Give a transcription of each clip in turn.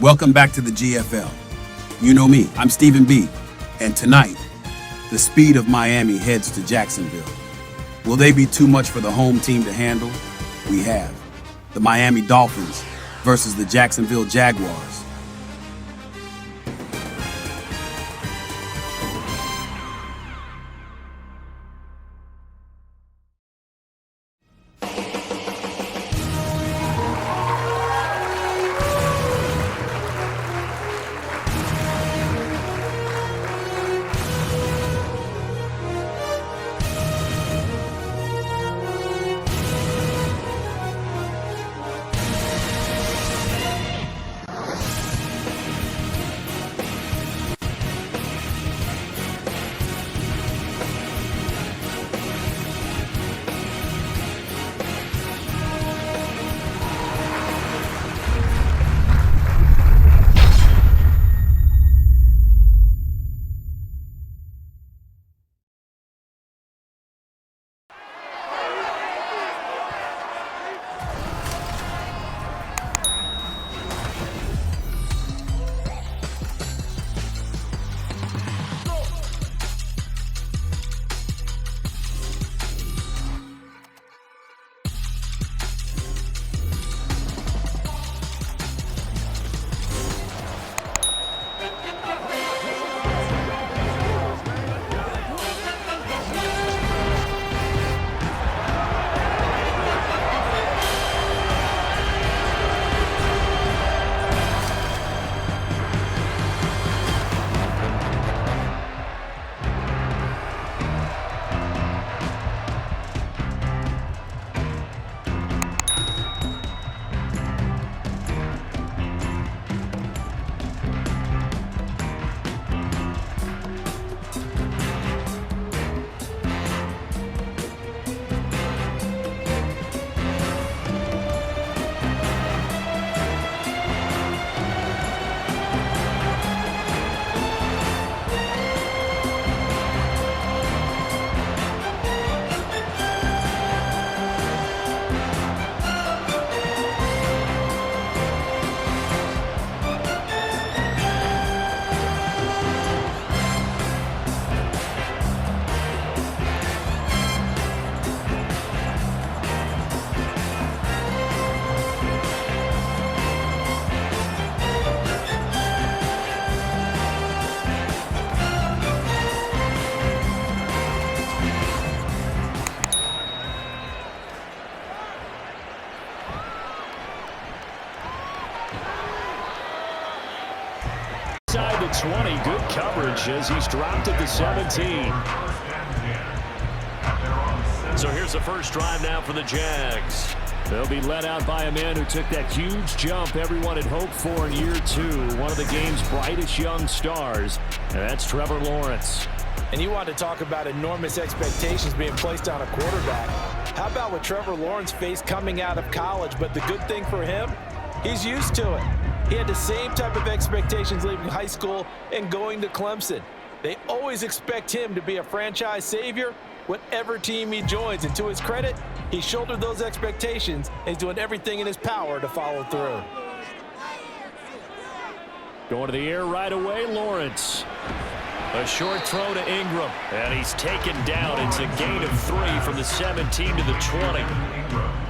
Welcome back to the GFL. You know me, I'm Stephen B. And tonight, the speed of Miami heads to Jacksonville. Will they be too much for the home team to handle? We have the Miami Dolphins versus the Jacksonville Jaguars. Inside the 20, good coverage as he's dropped at the 17. So here's the first drive now for the Jags. They'll be led out by a man who took that huge jump everyone had hoped for in year two. One of the game's brightest young stars, and that's Trevor Lawrence. And you want to talk about enormous expectations being placed on a quarterback. How about what Trevor Lawrence faced coming out of college? But the good thing for him, he's used to it. He had the same type of expectations leaving high school and going to Clemson. They always expect him to be a franchise savior, whatever team he joins. And to his credit, he shouldered those expectations and he's doing everything in his power to follow through. Going to the air right away, Lawrence. A short throw to Ingram, and he's taken down. It's a gain of 3 from the 17 to the 20.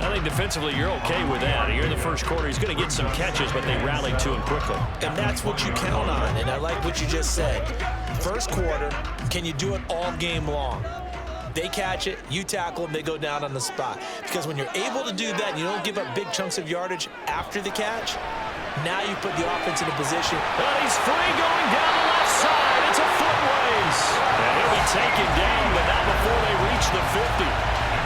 I think defensively you're okay with that. Here in the first quarter, he's going to get some catches, but they rallied to him quickly. And that's what you count on, and I like what you just said. First quarter, can you do it all game long? They catch it, you tackle them, they go down on the spot. Because when you're able to do that and you don't give up big chunks of yardage after the catch, now you put the offense in a position. But he's free going down the left side. It's a foot race. And he'll be taken down, but not before they reach the 50.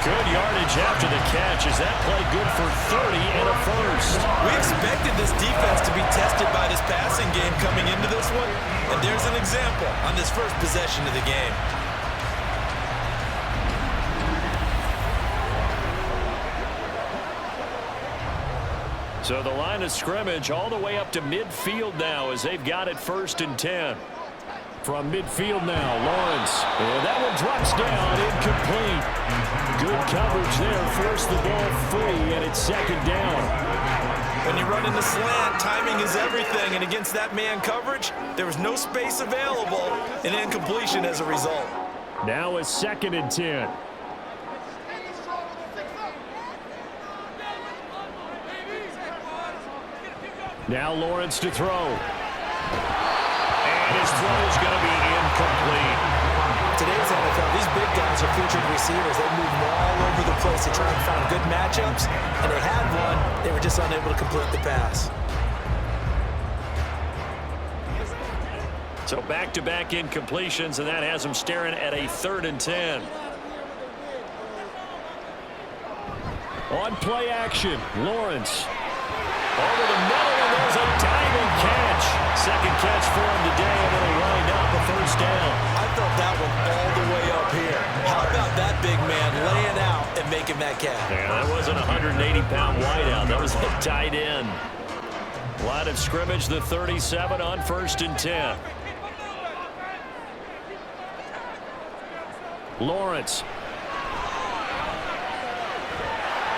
Good yardage after the catch. Is that play good for 30 and a first? We expected this defense to be tested by this passing game coming into this one. And there's an example on this first possession of the game. So the line of scrimmage all the way up to midfield now as they've got it 1st and 10. From midfield now, Lawrence. And that one drops down, incomplete. Good coverage there, forced the ball free, and it's 2nd down. When you run in the slant, timing is everything, and against that man coverage, there was no space available, and incompletion as a result. Now a 2nd and 10. Now Lawrence to throw. And his throw is going to be incomplete. Today's NFL, these big guys are featured receivers. They move all over the place to try and find good matchups, and they had one. They were just unable to complete the pass. So back-to-back incompletions, and that has them staring at a 3rd and 10. On play action, Lawrence. Over the middle, and there's a diving catch. 2nd catch for him today, and it'll wind up a 1st down. I felt that one all the way up here. How about that big man laying out and making that catch? Yeah, that wasn't a 180-pound wideout. That was a tight end. Line of scrimmage, the 37 on 1st and 10. Lawrence.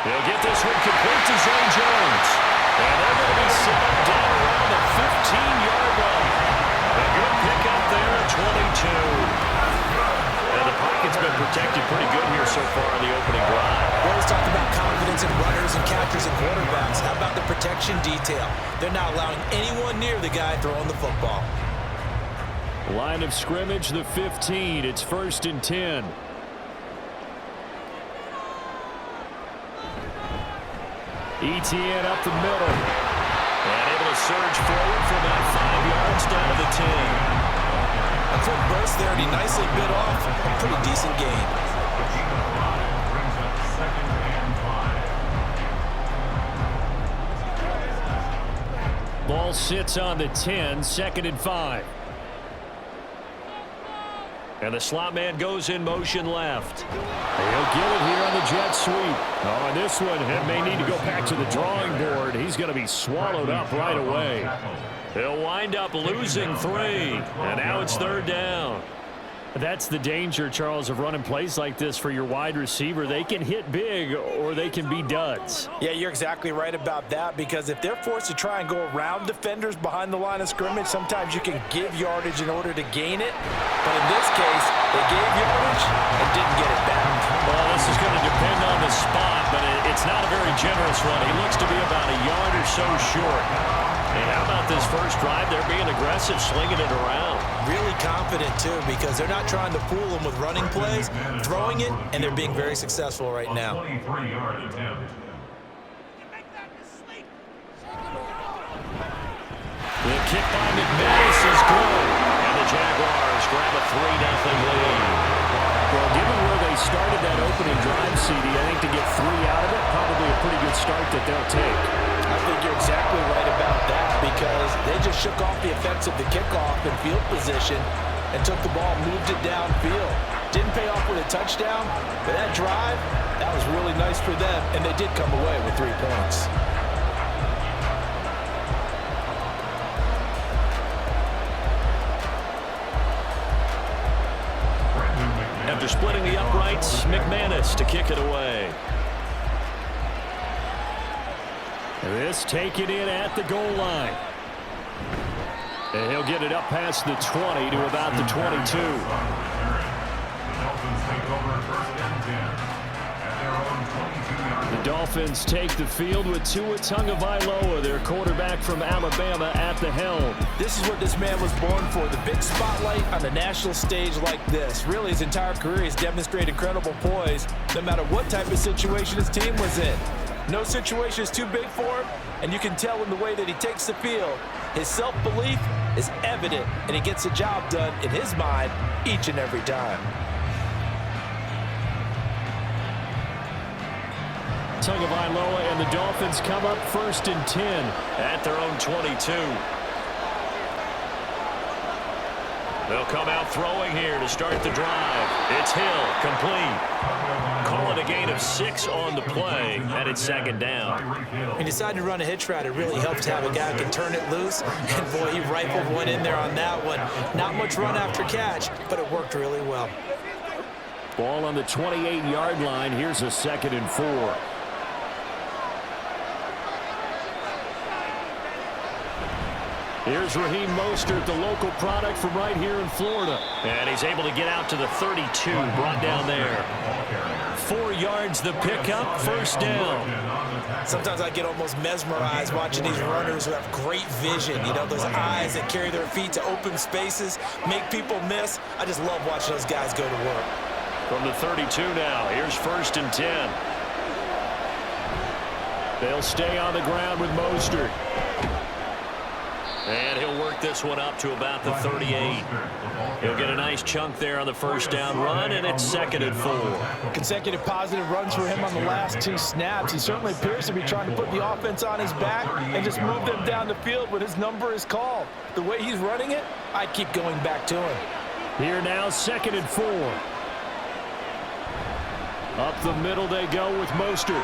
He'll get this one complete to Zay Jones. And they're going to be set up down around the 15-yard line. A good pickup there at 22. And the pocket's been protected pretty good here so far on the opening drive. We always talk about confidence in runners and catchers and quarterbacks. How about the protection detail? They're not allowing anyone near the guy throwing the football. Line of scrimmage, the 15. It's 1st and 10. ETN up the middle. And able to surge forward for about 5 yards down to the 10. A quick burst there, and he nicely bit off a pretty decent gain. Ball sits on the 10, 2nd and 5. And the slot man goes in motion left. He'll get it here on the jet sweep. Oh, and this one may need to go back to the drawing board. He's going to be swallowed up right away. He'll wind up losing 3. And now it's 3rd down. That's the danger, Charles, of running plays like this for your wide receiver. They can hit big or they can be duds. Yeah, you're exactly right about that, because if they're forced to try and go around defenders behind the line of scrimmage, sometimes you can give yardage in order to gain it. But in this case, they gave yardage and didn't get it back. Well, this is going to depend on the spot, but it's not a very generous run. He looks to be about a yard or so short. And how about this first drive? They're being aggressive, slinging it around. Really confident, too, because they're not trying to fool them with running plays, throwing it, and they're being very successful right now. The kick by McManus is good. And the Jaguars grab a 3-0 lead. Well, given where they started that opening drive, CD, I think to get 3 out of it, probably a pretty good start that they'll take. I think you're exactly right about that, because they just shook off the effects of the kickoff and field position and took the ball, moved it downfield. Didn't pay off with a touchdown, but that drive, that was really nice for them, and they did come away with 3 points. After splitting the uprights, McManus to kick it away. This taken in at the goal line. And he'll get it up past the 20 to about the 22. The Dolphins take the field with Tua Tagovailoa, their quarterback from Alabama, at the helm. This is what this man was born for, the big spotlight on the national stage like this. Really, his entire career he's demonstrated incredible poise, no matter what type of situation his team was in. No situation is too big for him, and you can tell in the way that he takes the field. His self-belief is evident, and he gets the job done in his mind each and every time. Tagovailoa and the Dolphins come up 1st and 10 at their own 22. They'll come out throwing here to start the drive. It's Hill, complete. Call it a gain of 6 on the play, and it's 2nd down. When you decide to run a hitch route, it really helps to have a guy who can turn it loose. And boy, he rifled one in there on that one. Not much run after catch, but it worked really well. Ball on the 28-yard line. Here's a 2nd and 4. Here's Raheem Mostert, the local product from right here in Florida. And he's able to get out to the 32, brought down there. 4 yards the pickup, first down. Sometimes I get almost mesmerized watching these runners who have great vision. You know, those eyes that carry their feet to open spaces, make people miss. I just love watching those guys go to work. From the 32 now, here's 1st and 10. They'll stay on the ground with Mostert. And he'll work this one up to about the 38. He'll get a nice chunk there on the first down run, and it's 2nd and 4. Consecutive positive runs for him on the last 2 snaps. He certainly appears to be trying to put the offense on his back and just move them down the field when his number is called. The way he's running it, I keep going back to him. Here now, 2nd and 4. Up the middle they go with Mostert.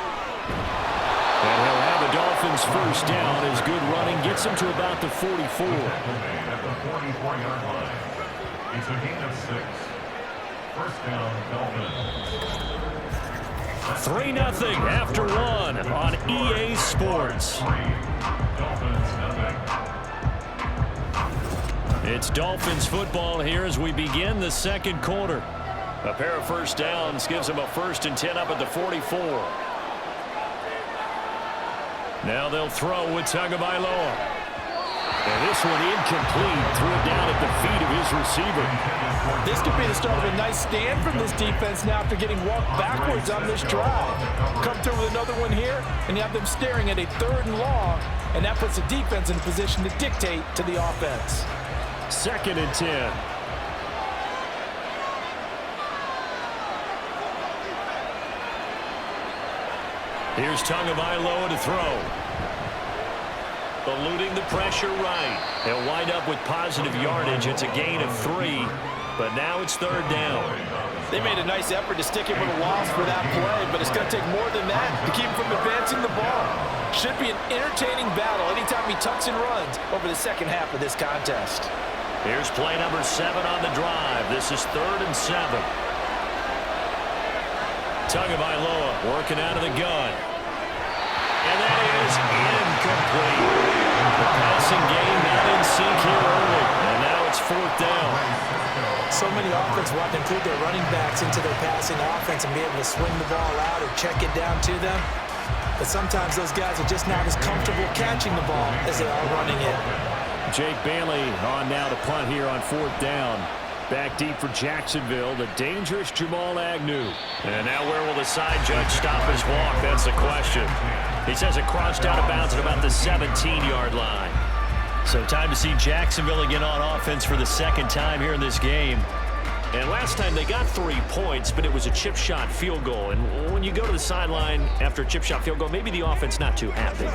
And he'll have the Dolphins first down as good running gets him to about the 44. At the 44-yard line. It's a gain of 6. First down, Dolphins. 3-0 after 1 on EA Sports. It's Dolphins football here as we begin the 2nd quarter. A pair of first downs gives them a 1st and 10 up at the 44. Now they'll throw with Tagovailoa. And this one incomplete. Threw it down at the feet of his receiver. This could be the start of a nice stand from this defense now after getting walked backwards on this drive. Come through with another one here, and you have them staring at a 3rd and long, and that puts the defense in a position to dictate to the offense. 2nd and 10. Here's Tagovailoa to throw. Eluding the pressure right. He'll wind up with positive yardage. It's a gain of 3, but now it's 3rd down. They made a nice effort to stick him with a loss for that play, but it's going to take more than that to keep him from advancing the ball. Should be an entertaining battle anytime he tucks and runs over the second half of this contest. Here's play number 7 on the drive. This is 3rd and 7. Tagovailoa working out of the gun. And that is incomplete. The passing game not in sync here early. And now it's 4th down. So many offenses want to include their running backs into their passing offense and be able to swing the ball out or check it down to them. But sometimes those guys are just not as comfortable catching the ball as they are running it. Jake Bailey on now to punt here on 4th down. Back deep for Jacksonville, the dangerous Jamal Agnew. And now where will the side judge stop his walk? That's the question. He says it crossed out of bounds at about the 17-yard line. So time to see Jacksonville again on offense for the 2nd time here in this game. And last time they got 3 points, but it was a chip shot field goal. And when you go to the sideline after a chip shot field goal, maybe the offense not too happy.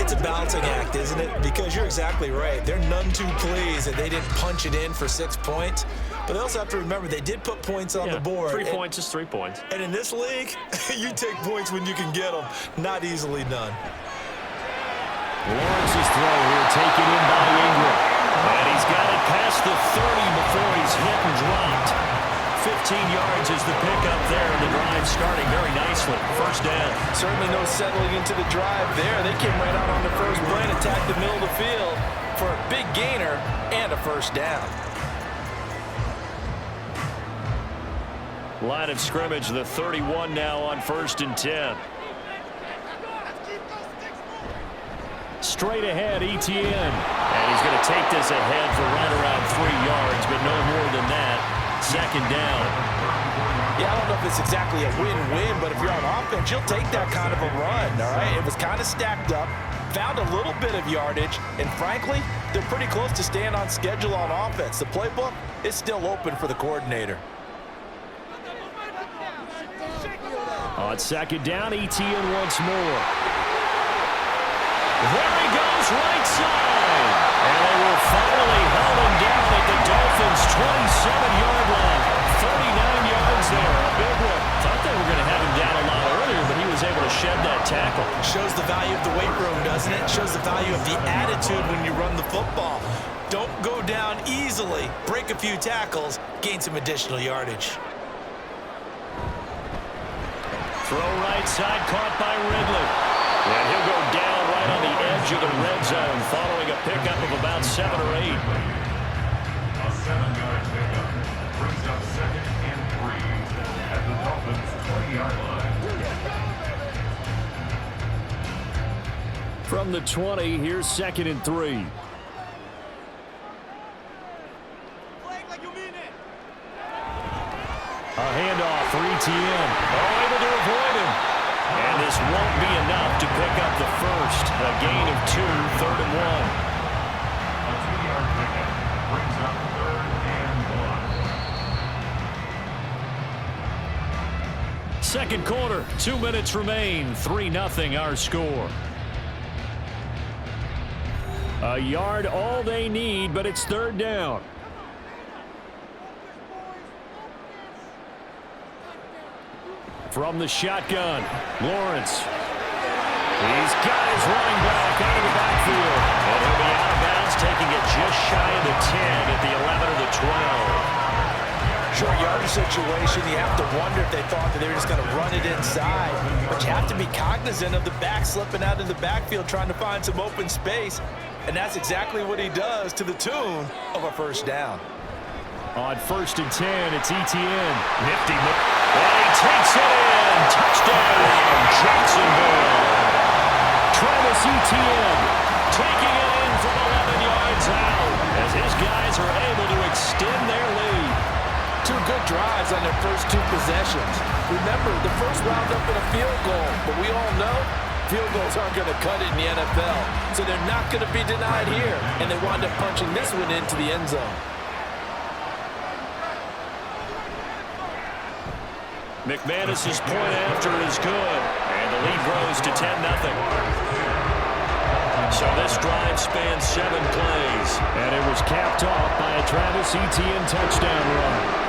It's a balancing act, isn't it? Because you're exactly right. They're none too pleased that they didn't punch it in for 6 points. But they also have to remember they did put points on the board. 3 points is 3 points. And in this league, you take points when you can get them. Not easily done. Lawrence's throw here taken in by Ingram. And he's got it past the 30 before he's hit and dropped. 15 yards is the pickup there, and the drive starting very nicely. First down. Certainly no settling into the drive there. They came right out on the first play and attacked the middle of the field for a big gainer and a first down. Line of scrimmage, the 31 now on 1st and 10. Straight ahead, Etienne. And he's going to take this ahead for right around 3 yards, but no more than that. 2nd down. Yeah, I don't know if it's exactly a win-win, but if you're on offense, you'll take that kind of a run, all right? It was kind of stacked up, found a little bit of yardage, and frankly, they're pretty close to staying on schedule on offense. The playbook is still open for the coordinator. On 2nd down, Etienne once more. There he goes, right side. And they will finally hold him down at the Dolphins' 27-yard line. 39 yards there, a big one. Thought they were going to have him down a lot earlier, but he was able to shed that tackle. Shows the value of the weight room, doesn't it? Shows the value of the attitude when you run the football. Don't go down easily. Break a few tackles, gain some additional yardage. Throw right side, caught by Ridley. And he'll go down right on the edge edge of the red zone following a pickup of about 7 or 8. A 7-yard pickup brings up 2nd and 3 at the Dolphins' 20-yard line. From the 20, here's 2nd and 3. A handoff for ETN. Able to avoid him. And this won't be enough to pick up the first. A gain of 2, 3rd and 1. A 2-yard pickup brings up 3rd and 1. Second quarter, 2 minutes remain. 3-0 our score. A yard all they need, but it's 3rd down. From the shotgun, Lawrence. He's got his running back out of the backfield. And he'll be out of bounds, taking it just shy of the 10 at the 11 or the 12. Short yardage situation, you have to wonder if they thought that they were just going to run it inside. But you have to be cognizant of the back slipping out in the backfield trying to find some open space. And that's exactly what he does to the tune of a first down. On 1st and 10, it's ETN. Nifty move. And he takes it in. Touchdown, Jacksonville. Travis Etienne taking it in from 11 yards out as his guys are able to extend their lead. 2 good drives on their first 2 possessions. Remember, the first wound up in a field goal, but we all know field goals aren't going to cut it in the NFL, so they're not going to be denied here, and they wind up punching this one into the end zone. McManus's point after is good, and the lead grows to 10-0. So this drive spans 7 plays, and it was capped off by a Travis Etienne touchdown run.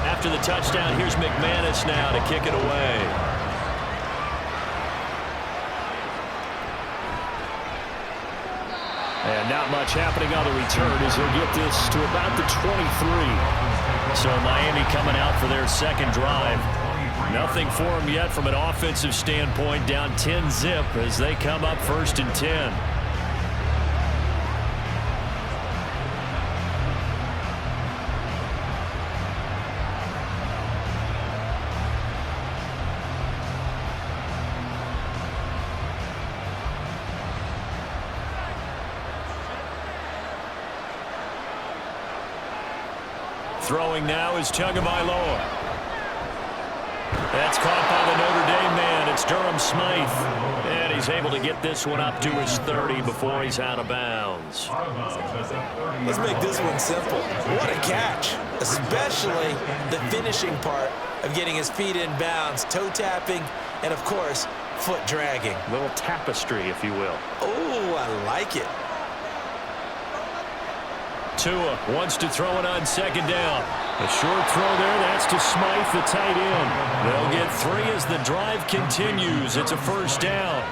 After the touchdown, here's McManus now to kick it away. And not much happening on the return as he'll get this to about the 23. So Miami coming out for their second drive. Nothing for them yet from an offensive standpoint, down 10-zip as they come up 1st and 10. Throwing now is Tagovailoa. That's caught by the Notre Dame man. It's Durham Smythe. And he's able to get this one up to his 30 before he's out of bounds. Let's make this one simple. What a catch, especially the finishing part of getting his feet in bounds, toe tapping, and of course, foot dragging. A little tapestry, if you will. Oh, I like it. Tua wants to throw it on 2nd down. A short throw there. That's to Smythe, the tight end. They'll get 3 as the drive continues. It's a 1st down.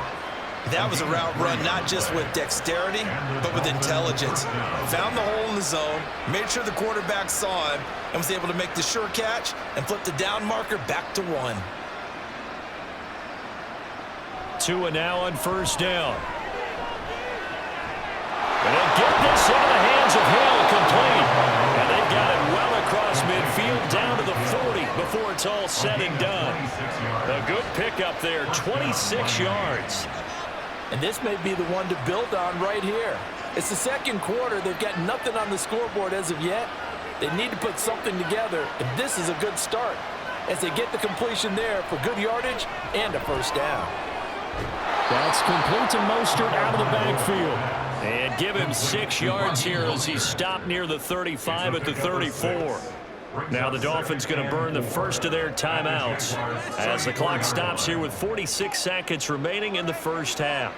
That was a route run not just with dexterity, but with intelligence. Found the hole in the zone, made sure the quarterback saw him, and was able to make the sure catch and flip the down marker back to 1. Tua now on 1st down. And they'll get this into the hands of Hill, complete. And they've got it well across midfield, down to the 40 before it's all said and done. A good pickup there, 26 yards. And this may be the one to build on right here. It's the second quarter. They've got nothing on the scoreboard as of yet. They need to put something together, and this is a good start as they get the completion there for good yardage and a 1st down. That's complete to Mostert out of the backfield. And give him 6 yards here as he's stopped near the 35 at the 34. Now the Dolphins going to burn the first of their timeouts as the clock stops here with 46 seconds remaining in the first half.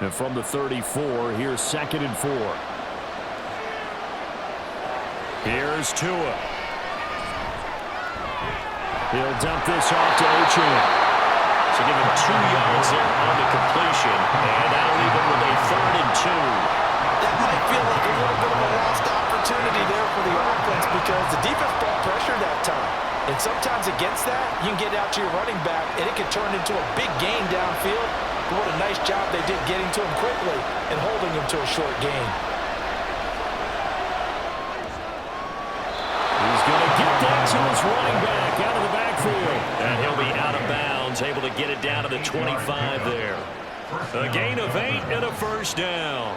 And from the 34, here's 2nd and 4. Here's Tua. He'll dump this off to Achane. So give him 2 yards there on the completion. And that'll leave him with a 3rd and 2. That might feel like a little bit of a lost opportunity there for the offense because the defense brought pressure that time. And sometimes against that, you can get out to your running back, and it can turn into a big gain downfield. But what a nice job they did getting to him quickly and holding him to a short gain. He's going to get that to his running back out of the backfield. And he'll be out of bounds, able to get it down to the 25 there. A gain of 8 and a 1st down.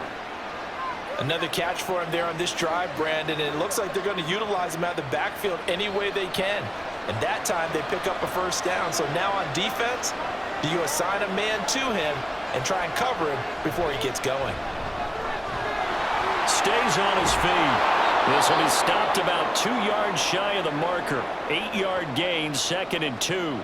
Another catch for him there on this drive, Brandon, and it looks like they're going to utilize him out of the backfield any way they can. And that time they pick up a 1st down. So now on defense, do you assign a man to him and try and cover him before he gets going? Stays on his feet. This will be stopped about 2 yards shy of the marker. 8-yard gain, 2nd and 2.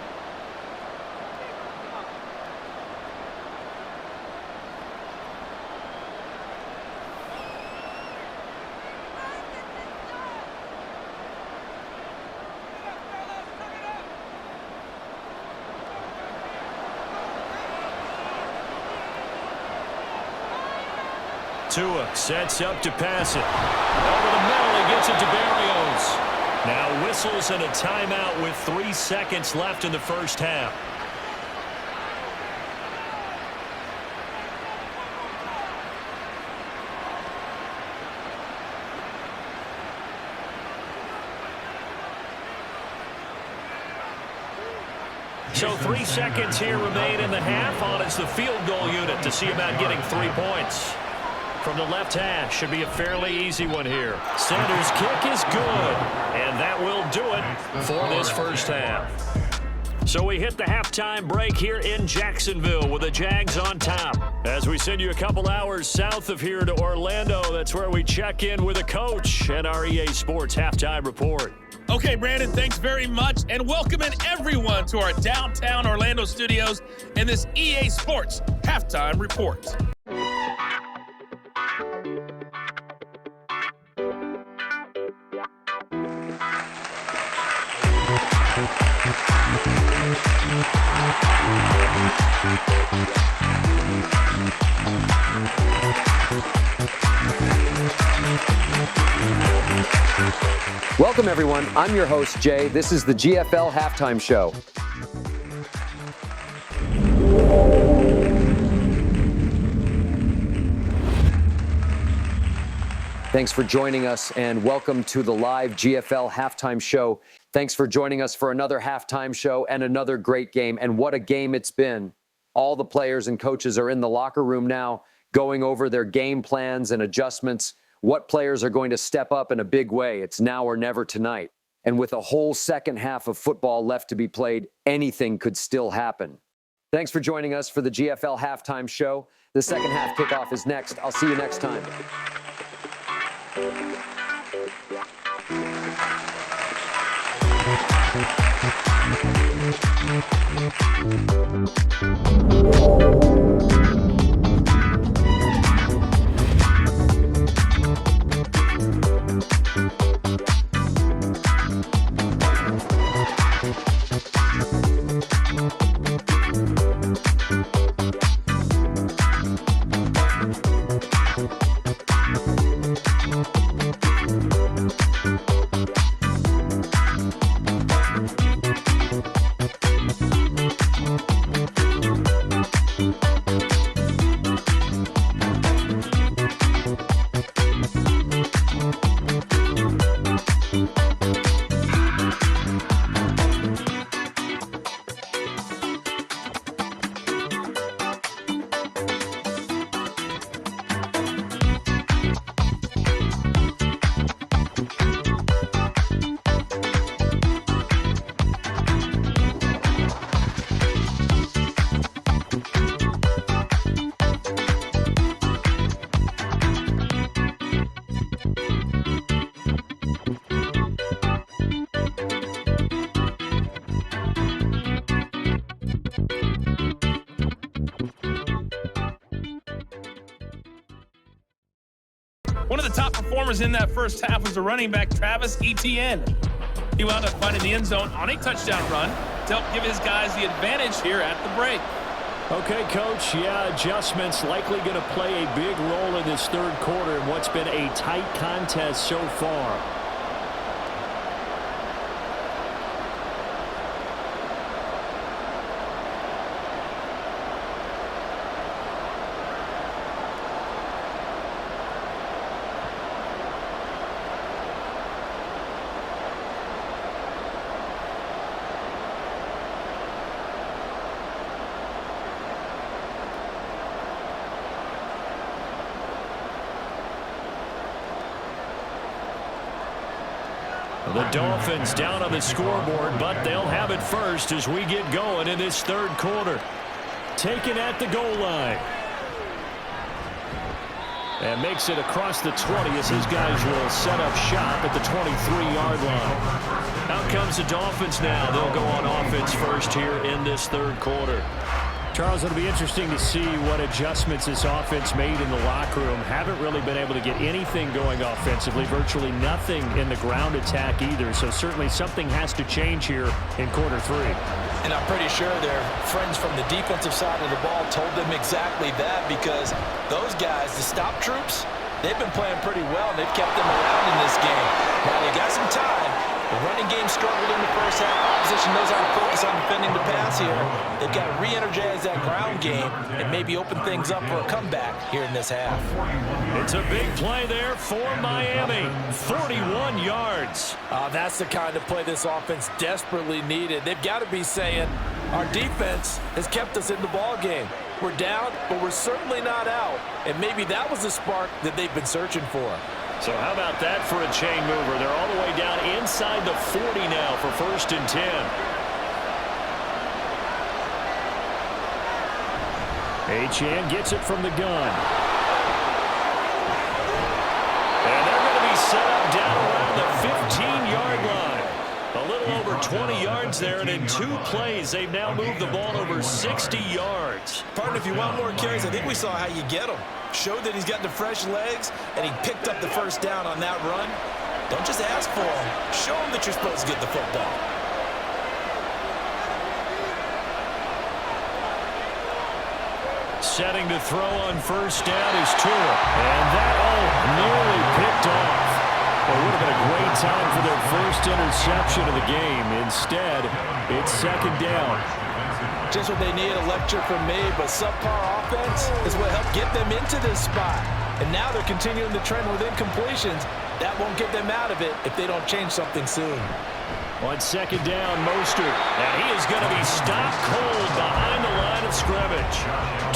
Tua sets up to pass it. Over the middle, he gets it to Berrios. Now whistles and a timeout with 3 seconds left in the 1st half. So 3 seconds here remain in the half. On is the field goal unit to see about getting 3 points. From the left hash, should be a fairly easy one here. Sanders' kick is good, and that will do it for this 1st half. So we hit the halftime break here in Jacksonville with the Jags on top. As we send you a couple hours south of here to Orlando, that's where we check in with a coach and our EA Sports Halftime Report. Okay, Brandon, thanks very much, and welcoming everyone to our downtown Orlando studios in this EA Sports Halftime Report. Welcome, everyone. I'm your host, Jay. This is the GFL Halftime Show. Thanks for joining us, and welcome to the live GFL Halftime Show. Thanks for joining us for another halftime show and another great game. And what a game it's been. All the players and coaches are in the locker room now, going over their game plans and adjustments. What players are going to step up in a big way? It's now or never tonight. And with a whole second half of football left to be played, anything could still happen. Thanks for joining us for the GFL Halftime Show. The second half kickoff is next. I'll see you next time. One of the top performers in that first half was the running back Travis Etienne. He wound up finding the end zone on a touchdown run to help give his guys the advantage here at the break. Okay, Coach, yeah, adjustments likely going to play a big role in this third quarter in what's been a tight contest so far. The Dolphins down on the scoreboard, but they'll have it first as we get going in this third quarter. Taken at the goal line. And makes it across the 20 as his guys will set up shop at the 23-yard line. Out comes the Dolphins now. They'll go on offense first here in this third quarter. Charles, it'll be interesting to see what adjustments this offense made in the locker room. Haven't really been able to get anything going offensively, virtually nothing in the ground attack either. So certainly something has to change here in quarter three. And I'm pretty sure their friends from the defensive side of the ball told them exactly that, because those guys, the stop troops, they've been playing pretty well. They've kept them around in this game. Now they got some time. The running game struggled in the first half. Opposition knows how to focus on defending the pass here. They've got to re-energize that ground game and maybe open things up for a comeback here in this half. It's a big play there for Miami. 41 yards. That's the kind of play this offense desperately needed. They've got to be saying, our defense has kept us in the ball game. We're down, but we're certainly not out. And maybe that was the spark that they've been searching for. So how about that for a chain mover? They're all the way down inside the 40 now for 1st and 10. Etienne gets it from the gun. And they're going to be set up down around the 15-yard line. A little over 20 yards there, and in 2 plays, they've now moved the ball over 60 yards. Partner, if you want more carries, I think we saw how you get them. Showed that he's got the fresh legs, and he picked up the first down on that run. Don't just ask for him. Show him that you're supposed to get the football. Setting to throw on 1st down is Tua. And that nearly picked off. Well, it would have been a great time for their first interception of the game. Instead, it's 2nd down. Just what they need, a lecture from me, but subpar offense is what helped get them into this spot. And now they're continuing the trend with incompletions. That won't get them out of it if they don't change something soon. On 2nd down, Mostert. And he is going to be stopped cold behind the line of scrimmage.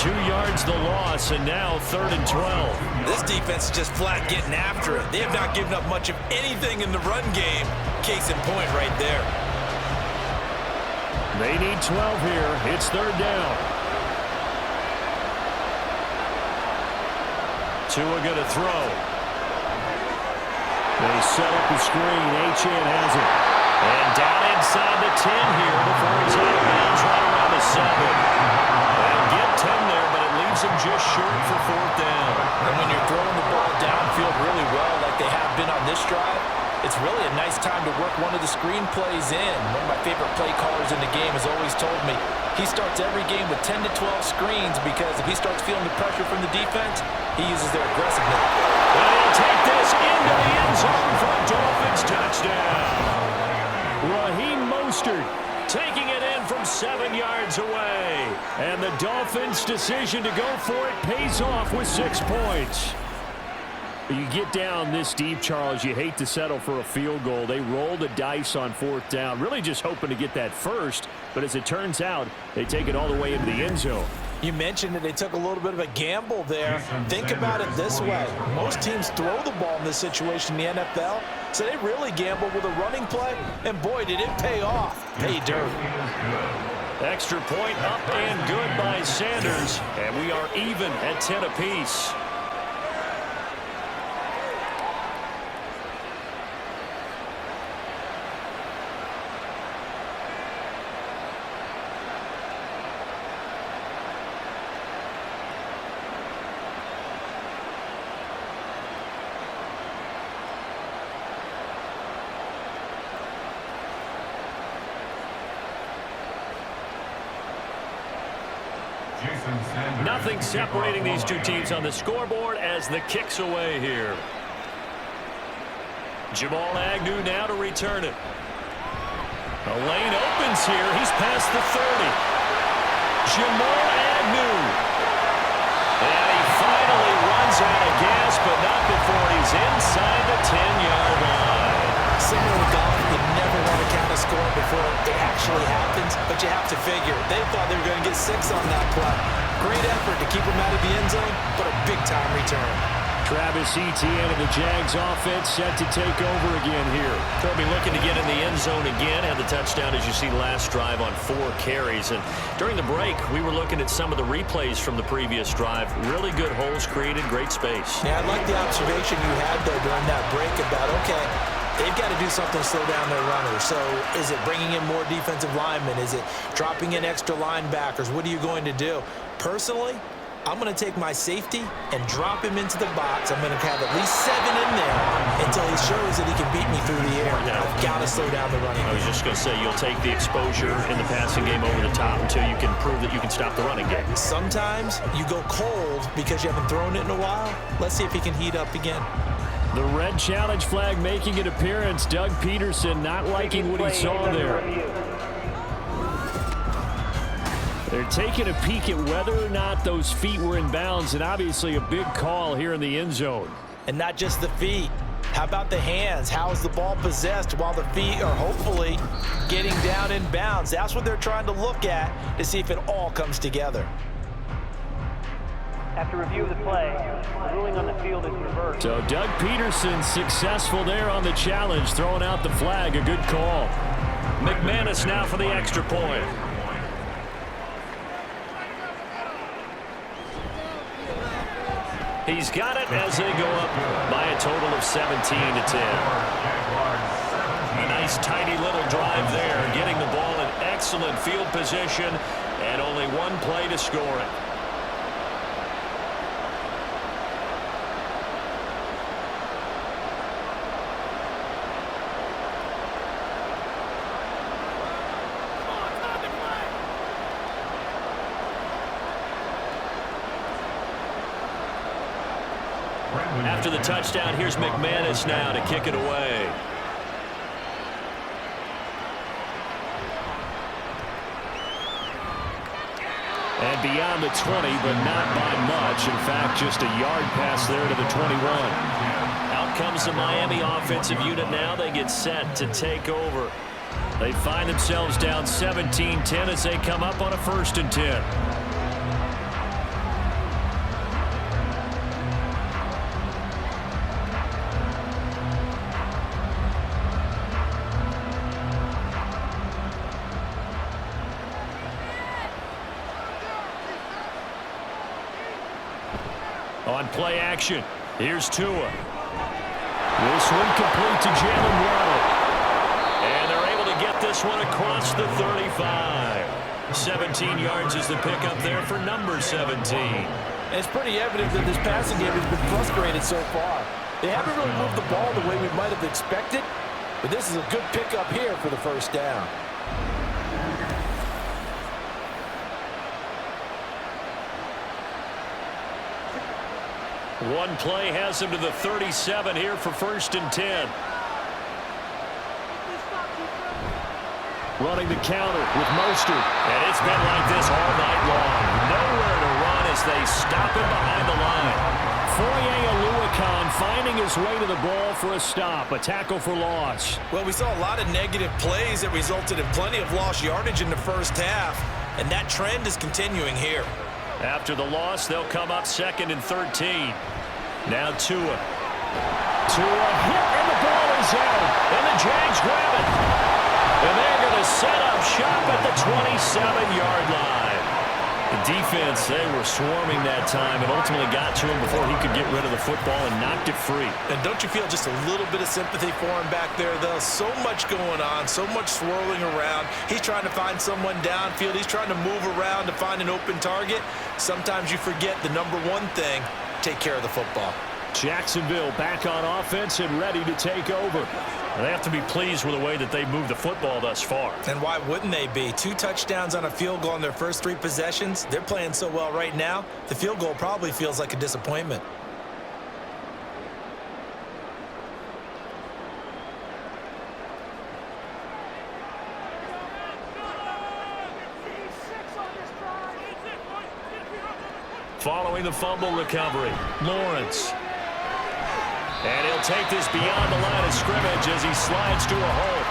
2 yards the loss, and now 3rd and 12. This defense is just flat getting after it. They have not given up much of anything in the run game. Case in point right there. They need 12 here. It's 3rd down. Tua going to throw. They set up the screen. Etienne has it. And down inside the 10 here before he's out of bounds right around the 7. They'll get 10 there, but it leaves him just short for 4th down. And when you're throwing the ball downfield really well like they have been on this drive, it's really a nice time to work one of the screen plays in. One of my favorite play callers in the game has always told me he starts every game with 10 to 12 screens, because if he starts feeling the pressure from the defense, he uses their aggressiveness. And he'll take this into the end zone for a Dolphins touchdown. Raheem Mostert taking it in from 7 yards away. And the Dolphins' decision to go for it pays off with 6 points. You get down this deep, Charles, you hate to settle for a field goal. They roll the dice on 4th down, really just hoping to get that first. But as it turns out, they take it all the way into the end zone. You mentioned that they took a little bit of a gamble there. Think about it this way. Most teams throw the ball in this situation in the NFL, so they really gamble with a running play, and boy, did it pay off. Pay dirt. Extra point up and good by Sanders, and we are even at 10 apiece. Nothing separating these two teams on the scoreboard as the kick's away here. Jamal Agnew now to return it. The lane opens here. He's past the 30. Jamal Agnew. And he finally runs out of gas, but not before he's inside the 10-yard line. Similar to golf, you never want to count a score before it actually happens, but you have to figure. They thought they were going to get 6 on that play. Great effort to keep him out of the end zone, but a big-time return. Travis Etienne of the Jags offense set to take over again here. They'll be looking to get in the end zone again. Had the touchdown, as you see, last drive on 4 carries. And during the break, we were looking at some of the replays from the previous drive. Really good holes created, great space. Yeah, I like the observation you had there during that break about, okay, they've got to do something to slow down their runners. So is it bringing in more defensive linemen? Is it dropping in extra linebackers? What are you going to do? Personally, I'm going to take my safety and drop him into the box. I'm going to have at least 7 in there until he shows that he can beat me through the air. I've got to slow down the running game. I was just going to say, you'll take the exposure in the passing game over the top until you can prove that you can stop the running game. Sometimes you go cold because you haven't thrown it in a while. Let's see if he can heat up again. The red challenge flag making an appearance. Doug Peterson not liking what he saw there. They're taking a peek at whether or not those feet were in bounds, and obviously a big call here in the end zone. And not just the feet. How about the hands? How is the ball possessed while the feet are hopefully getting down in bounds? That's what they're trying to look at to see if it all comes together. After review of the play, the ruling on the field is reversed. So Doug Peterson successful there on the challenge, throwing out the flag. A good call. McManus now for the extra point. He's got it as they go up by a total of 17-10. A nice tidy little drive there, getting the ball in excellent field position, and only one play to score it. After the touchdown, here's McManus now to kick it away. And beyond the 20, but not by much. In fact, just a yard pass there to the 21. Out comes the Miami offensive unit now. They get set to take over. They find themselves down 17-10 as they come up on a 1st and 10. On play action, here's Tua. This one complete to Jalen Waddle. And they're able to get this one across the 35. 17 yards is the pickup there for number 17. And it's pretty evident that this passing game has been frustrated so far. They haven't really moved the ball the way we might have expected, but this is a good pickup here for the 1st down. One play has him to the 37 here for 1st and 10. Running the counter with Mostert. And it's been like this all night long. Nowhere to run as they stop him behind the line. Foye Oluokun finding his way to the ball for a stop. A tackle for loss. Well, we saw a lot of negative plays that resulted in plenty of lost yardage in the 1st half. And that trend is continuing here. After the loss, they'll come up 2nd and 13. Now Tua. Tua hit, and the ball is out. And the Jags grab it. And they're going to set up shop at the 27-yard line. The defense, they were swarming that time and ultimately got to him before he could get rid of the football and knocked it free. And don't you feel just a little bit of sympathy for him back there, though? So much going on, so much swirling around. He's trying to find someone downfield. He's trying to move around to find an open target. Sometimes you forget the number one thing, take care of the football. Jacksonville back on offense and ready to take over. They have to be pleased with the way that they moved the football thus far. And why wouldn't they be? 2 touchdowns on a field goal in their first 3 possessions. They're playing so well right now, the field goal probably feels like a disappointment. Following the fumble recovery, Lawrence. And he'll take this beyond the line of scrimmage as he slides to a hole.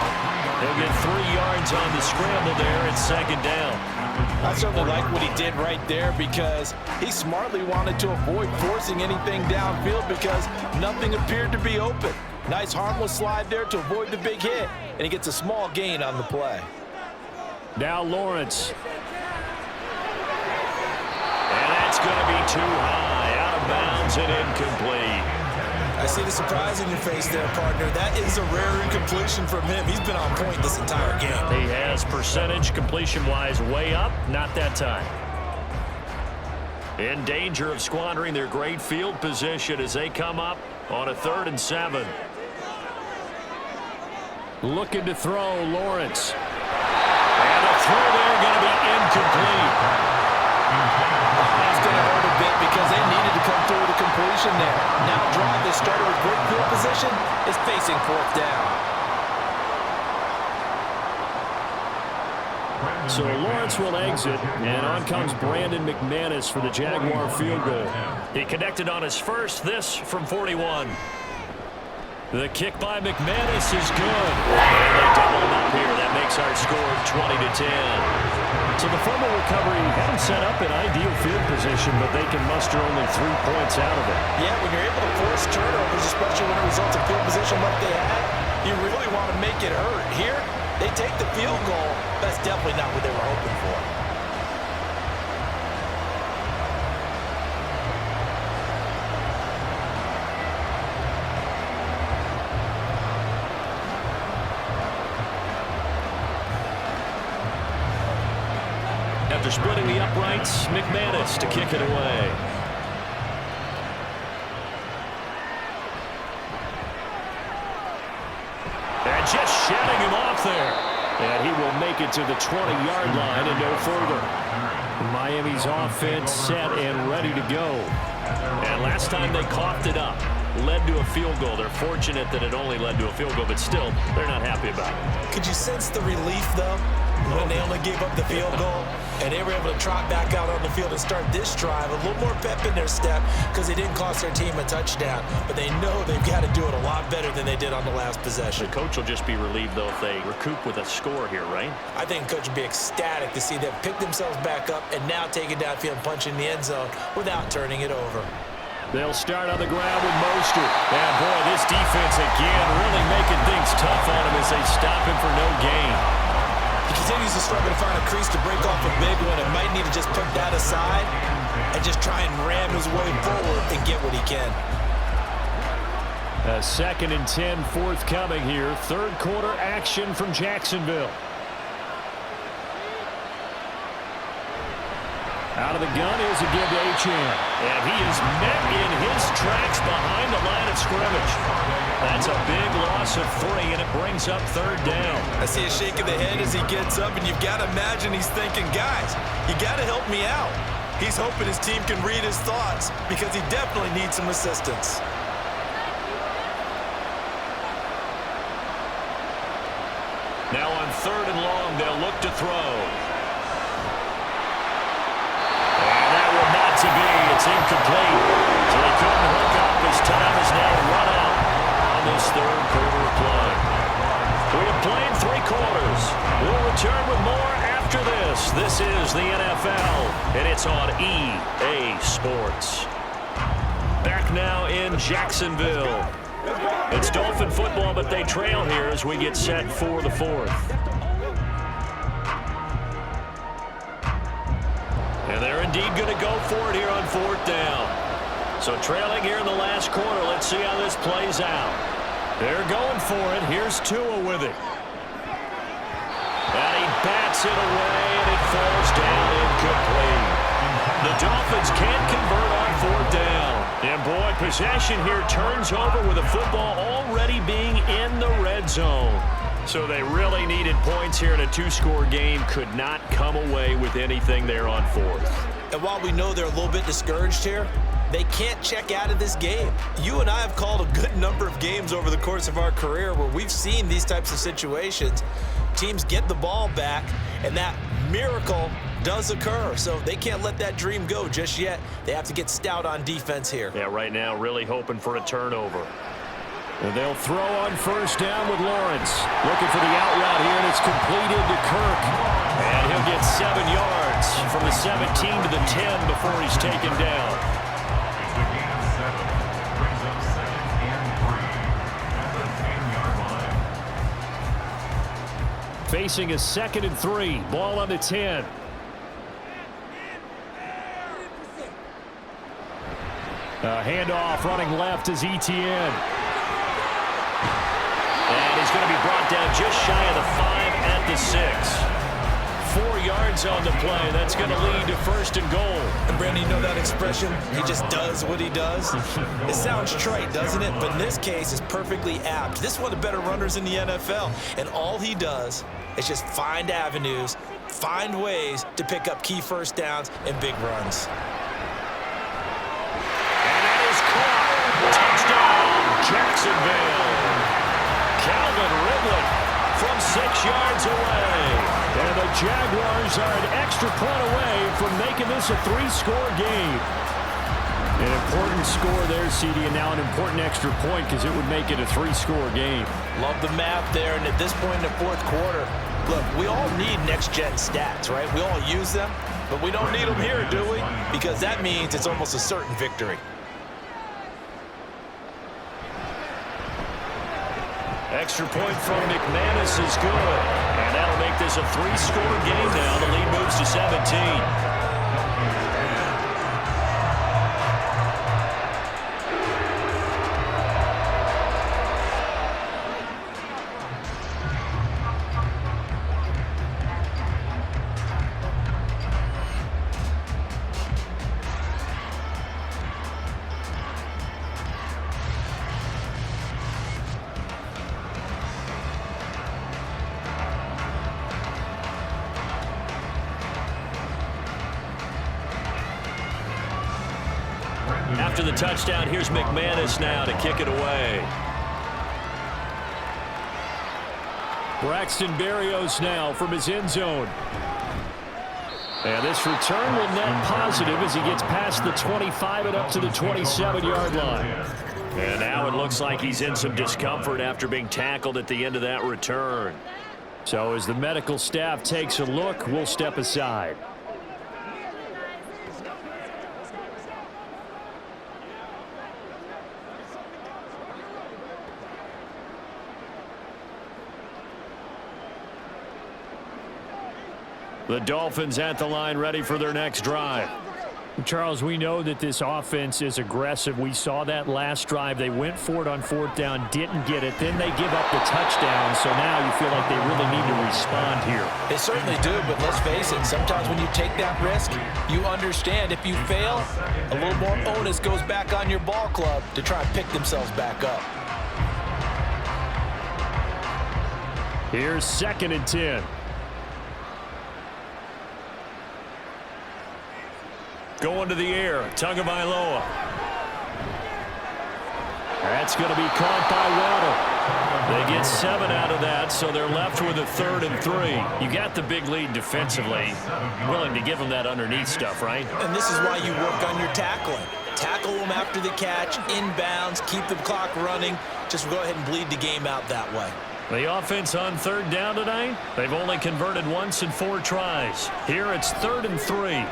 He'll get 3 yards on the scramble there. It's 2nd down. I certainly like what he did right there because he smartly wanted to avoid forcing anything downfield because nothing appeared to be open. Nice harmless slide there to avoid the big hit, and he gets a small gain on the play. Now Lawrence. And that's going to be too high, out of bounds and incomplete. I see the surprise in your face there, partner. That is a rare incompletion from him. He's been on point this entire game. He has percentage completion-wise way up, not that time. In danger of squandering their great field position as they come up on a 3rd and 7. Looking to throw, Lawrence. And the throw there going to be incomplete. That's going to hurt a bit because they needed to come through with a completion there. Now drive that started with great field position is facing 4th down. So Lawrence will exit, and on comes Brandon McManus for the Jaguar field goal. He connected on his first, this from 41. The kick by McManus is good. And they double him up here. That makes our score 20-10. So the fumble recovery had them set up in ideal field position, but they can muster only 3 points out of it. Yeah, when you're able to force turnovers, especially when it results in field position like they had, you really want to make it hurt. Here, they take the field goal. That's definitely not what they were hoping for. After splitting the uprights, McManus to kick it away. And just shedding him off there. And he will make it to the 20-yard line and no further. Miami's offense set and ready to go. And last time they coughed it up, led to a field goal. They're fortunate that it only led to a field goal, but still, they're not happy about it. Could you sense the relief, though, when they only gave up the field goal? And they were able to trot back out on the field and start this drive. A little more pep in their step because they didn't cost their team a touchdown. But they know they've got to do it a lot better than they did on the last possession. The coach will just be relieved, though, if they recoup with a score here, right? I think the coach would be ecstatic to see them pick themselves back up and now take it downfield and punch in the end zone without turning it over. They'll start on the ground with Mostert. And, boy, this defense again really making things tough on him as they stop him for no gain. He continues to struggle to find a crease to break off a big one and might need to just put that aside and just try and ram his way forward and get what he can. A 2nd and 10 forthcoming here. 3rd quarter action from Jacksonville. Out of the gun is a give to Achane. And he is met in his tracks behind the line of scrimmage. That's a big loss of 3, and it brings up 3rd down. I see a shake of the head as he gets up, and you've got to imagine he's thinking, guys, you got to help me out. He's hoping his team can read his thoughts because he definitely needs some assistance. Now on 3rd and long, they'll look to throw. To be, it's incomplete. So they couldn't hook up as time is now run out on this 3rd quarter of play. We have played 3 quarters. We'll return with more after this. This is the NFL, and it's on EA Sports. Back now in Jacksonville. It's Dolphin football, but they trail here as we get set for the 4th. And they're indeed going to go for it here on 4th down. So trailing here in the last quarter. Let's see how this plays out. They're going for it. Here's Tua with it. And he bats it away, and it falls down incomplete. The Dolphins can't convert on 4th down. And boy, possession here turns over with the football already being in the red zone. So they really needed points here in a two-score game. Could not come away with anything there on fourth. And while we know they're a little bit discouraged here, they can't check out of this game. You and I have called a good number of games over the course of our career where we've seen these types of situations. Teams get the ball back, and that miracle does occur. So they can't let that dream go just yet. They have to get stout on defense here. Yeah, right now really hoping for a turnover. And they'll throw on first down with Lawrence. Looking for the out route here, and it's completed to Kirk. And he'll get 7 yards from the 17 to the 10 before he's taken down. It's a gain of 7. Brings up 2nd and 3 at the 10-yard line. Facing a 2nd and 3. Ball on the 10. Handoff running left is Etienne. And he's going to be brought down just shy of the 5 at the 6. 4 yards on the play. That's going to lead to 1st and goal. And Brandon, you know that expression? He just does what he does. It sounds trite, doesn't it? But in this case, it's perfectly apt. This is one of the better runners in the NFL. And all he does is just find avenues, find ways to pick up key first downs and big runs. And that is caught. Touchdown, Jacksonville. Calvin Ridley from 6 yards away. And the Jaguars are an extra point away from making this a 3-score game. An important score there, CD, and now an important extra point because it would make it a 3-score game. Love the math there, and at this point in the fourth quarter, look, we all need next-gen stats, right? We all use them, but we don't need them here, do we? Because that means it's almost a certain victory. Extra point from McManus is good. And that'll make this a 3-score game now. The lead moves to 17. After the touchdown, here's McManus now to kick it away. Braxton Berrios now from his end zone. And this return will net positive as he gets past the 25 and up to the 27-yard line. And now it looks like he's in some discomfort after being tackled at the end of that return. So as the medical staff takes a look, we'll step aside. The Dolphins at the line ready for their next drive. Charles, we know that this offense is aggressive. We saw that last drive. They went for it on 4th down, didn't get it. Then they give up the touchdown. So now you feel like they really need to respond here. They certainly do, but let's face it. Sometimes when you take that risk, you understand if you fail, a little more onus goes back on your ball club to try and pick themselves back up. Here's 2nd and 10. Going to the air, Tagovailoa. That's going to be caught by Waddle. They get 7 out of that, so they're left with a 3rd and 3. You got the big lead defensively. Willing to give them that underneath stuff, right? And this is why you work on your tackling. Tackle them after the catch, inbounds, keep the clock running. Just go ahead and bleed the game out that way. The offense on 3rd down tonight, they've only converted once in 4 tries. Here it's 3rd and 3.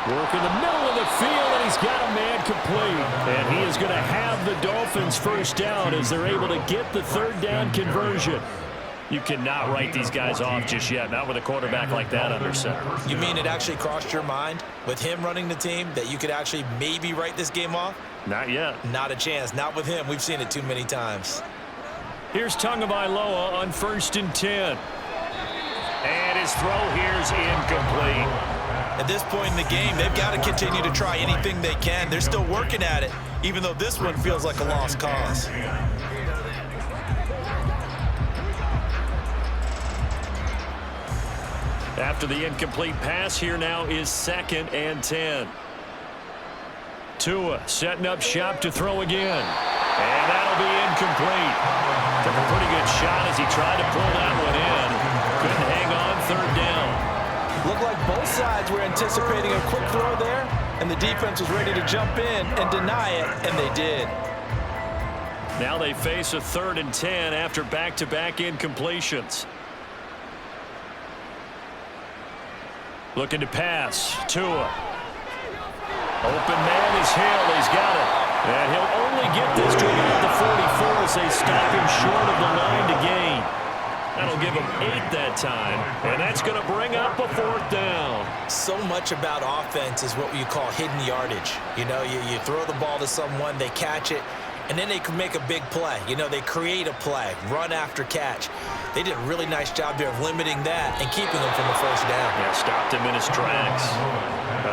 Work in the middle of the field, and he's got a man complete. And he is going to have the Dolphins first down as they're able to get the 3rd down conversion. You cannot write these guys off just yet, not with a quarterback like that under center. You mean it actually crossed your mind with him running the team that you could actually maybe write this game off? Not yet. Not a chance. Not with him. We've seen it too many times. Here's Tagovailoa on 1st and 10. And his throw here's incomplete. At this point in the game, they've got to continue to try anything they can. They're still working at it. even though this one feels like a lost cause. After the incomplete pass, here now is 2nd and 10. Tua setting up shop to throw again. And that'll be incomplete. Took a pretty good shot as he tried to pull that one in. Couldn't hang on, 3rd down. Looked like both sides were anticipating a quick throw there, and the defense was ready to jump in and deny it, and they did. Now they face a 3rd and 10 after back-to-back incompletions. Looking to pass. Tua. Open man is Hill. He's got it. And he'll only get this to about the 44 as they stop him short of the line to gain. That'll give him 8 that time. And that's going to bring up a 4th down. So much about offense is what you call hidden yardage. You know, you throw the ball to someone, they catch it, and then they can make a big play. You know, they create a play, run after catch. They did a really nice job there of limiting that and keeping him from a 1st down. Yeah, stopped him in his tracks.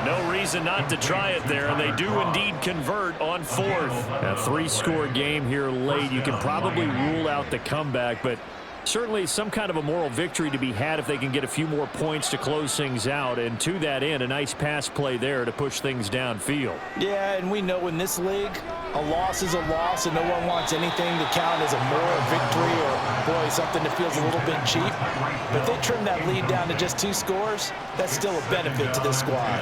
No reason not to try it there, and they do indeed convert on 4th. A 3-score game here late. You can probably rule out the comeback, but certainly some kind of a moral victory to be had if they can get a few more points to close things out. And to that end, a nice pass play there to push things downfield. Yeah, and we know in this league, a loss is a loss, and no one wants anything to count as a moral victory or, boy, something that feels a little bit cheap. But if they trim that lead down to just 2 scores, that's still a benefit to this squad.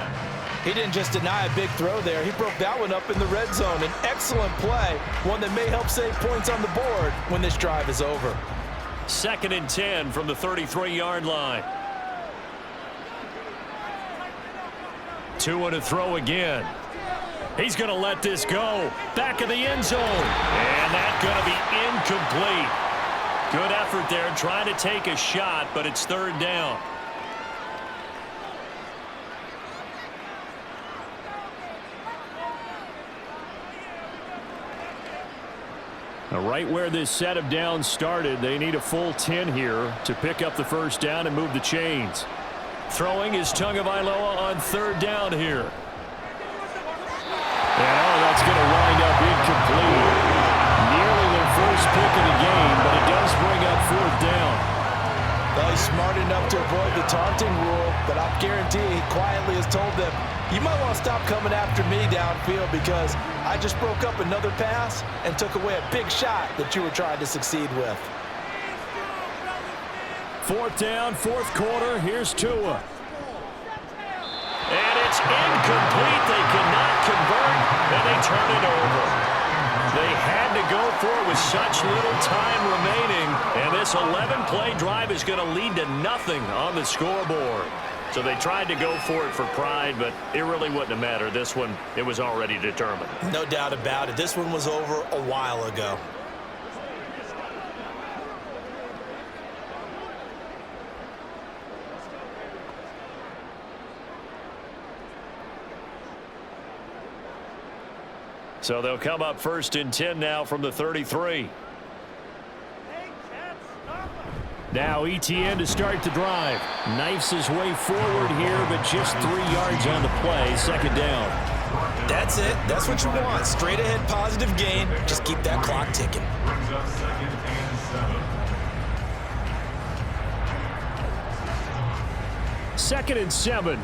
He didn't just deny a big throw there. He broke that one up in the red zone. An excellent play, one that may help save points on the board when this drive is over. 2nd and 10 from the 33-yard line. Tua to throw again. He's going to let this go. Back of the end zone. And that's going to be incomplete. Good effort there trying to take a shot, but it's 3rd down. Now, right where this set of downs started, they need a full 10 here to pick up the 1st down and move the chains. Throwing is Tagovailoa on 3rd down here. And that's going to wind up incomplete. Nearly their first pick of the game, but it does bring up 4th down. Well, he's smart enough to avoid the taunting rule, but I'll guarantee he quietly has told them, you might want to stop coming after me downfield because I just broke up another pass and took away a big shot that you were trying to succeed with. 4th down, 4th quarter. Here's Tua. And it's incomplete. They cannot convert, and they turn it over. They had to go for it with such little time remaining, and this 11-play drive is going to lead to nothing on the scoreboard. So they tried to go for it for pride, but it really wouldn't have mattered. This one, it was already determined. No doubt about it. This one was over a while ago. So they'll come up 1st and 10 now from the 33. Now ETN to start the drive. Knifes his way forward here, but just 3 yards on the play. 2nd down. That's it. That's what you want. Straight ahead positive gain. Just keep that clock ticking. Brings up 2nd and 7. 2nd and 7.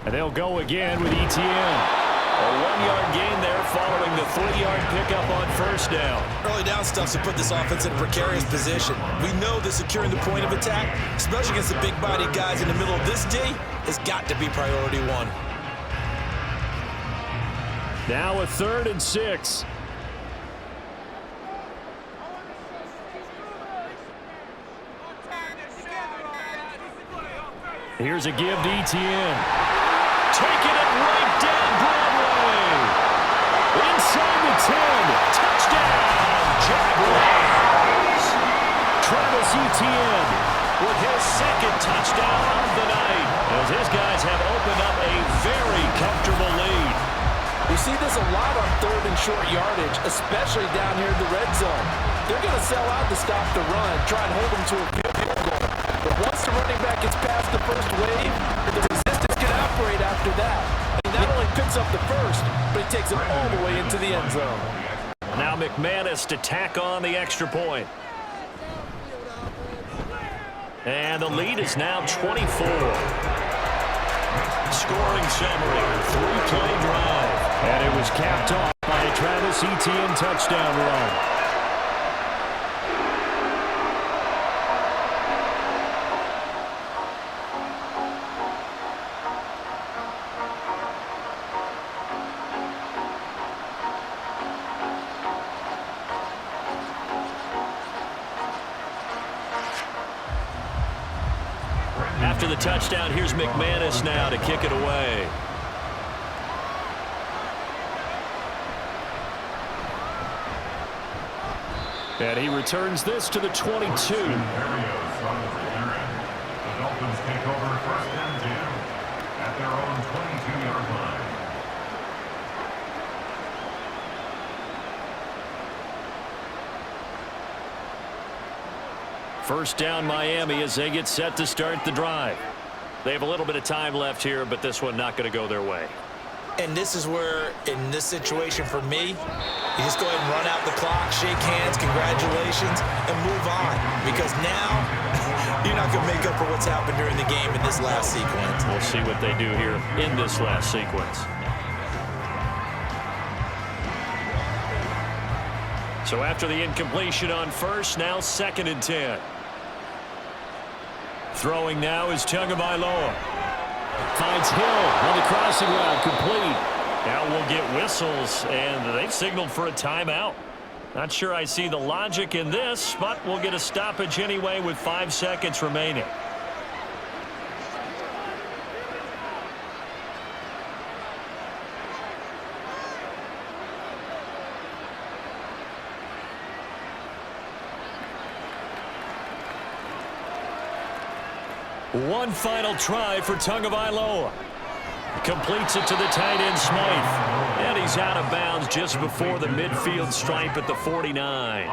And they'll go again with ETN. A 1-yard gain there following the 3-yard pickup on 1st down. Early down stuff to put this offense in a precarious position. We know that securing the point of attack, especially against the big-bodied guys in the middle of this D, has got to be priority 1. Now a 3rd and 6. Here's a give to ETN. Taking it right down Broadway. Inside the 10. Touchdown, Jaguars. Travis Etienne with his 2nd touchdown of the night, as his guys have opened up a very comfortable lead. We see this a lot on 3rd and short yardage, especially down here in the red zone. They're going to sell out to stop the run, try and hold them to a field goal. But once the running back gets past the first wave, the resistance can operate after that. And he not only picks up the first, but he takes it all the way into the end zone. Now McManus to tack on the extra point. And the lead is now 24. Scoring summary, 3-play drive. And it was capped off by a Travis Etienne touchdown run. After the touchdown, here's McManus now to kick it away. And he returns this to the 22. The Dolphins take over 1st and 10 at their own 22-yard line. First down Miami as they get set to start the drive. They have a little bit of time left here, but this one not going to go their way. And this is where, in this situation for me, you just go ahead and run out the clock, shake hands, congratulations, and move on. Because now, you're not going to make up for what's happened during the game in this last sequence. We'll see what they do here in this last sequence. So after the incompletion on first, now 2nd and 10. Throwing now is Tagovailoa. Finds Hill on the crossing route, complete. Now we'll get whistles, and they've signaled for a timeout. Not sure I see the logic in this, but we'll get a stoppage anyway with 5 seconds remaining. One final try for Tagovailoa. Completes it to the tight end Smythe. And he's out of bounds just before the midfield stripe at the 49.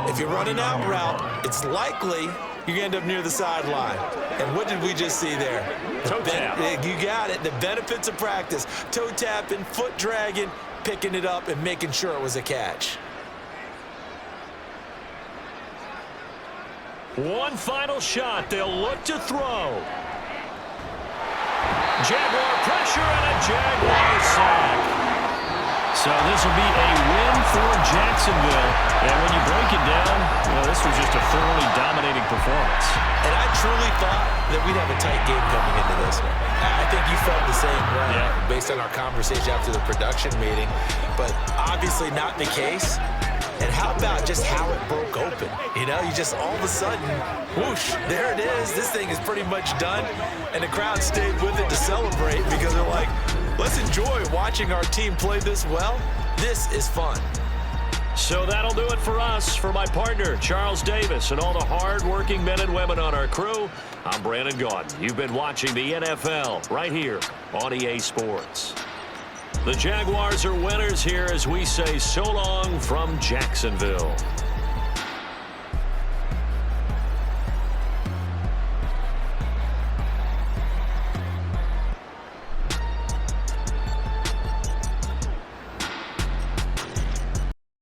If you're running out route, it's likely you're going to end up near the sideline. And what did we just see there? Toe tap. You got it. The benefits of practice. Toe tapping, foot dragging, picking it up, and making sure it was a catch. One final shot. They'll look to throw. Jaguar pressure and a Jaguar sack. So this will be a win for Jacksonville. And when you break it down, this was just a thoroughly dominating performance. And I truly thought that we'd have a tight game coming into this one. I think you felt the same way based on our conversation after the production meeting. But obviously not the case. And how about just how it broke open? You just all of a sudden, whoosh, there it is. This thing is pretty much done. And the crowd stayed with it to celebrate because they're like, let's enjoy watching our team play this well. This is fun. So that'll do it for us. For my partner, Charles Davis, and all the hard-working men and women on our crew, I'm Brandon Gaudin. You've been watching the NFL right here on EA Sports. The Jaguars are winners here as we say so long from Jacksonville.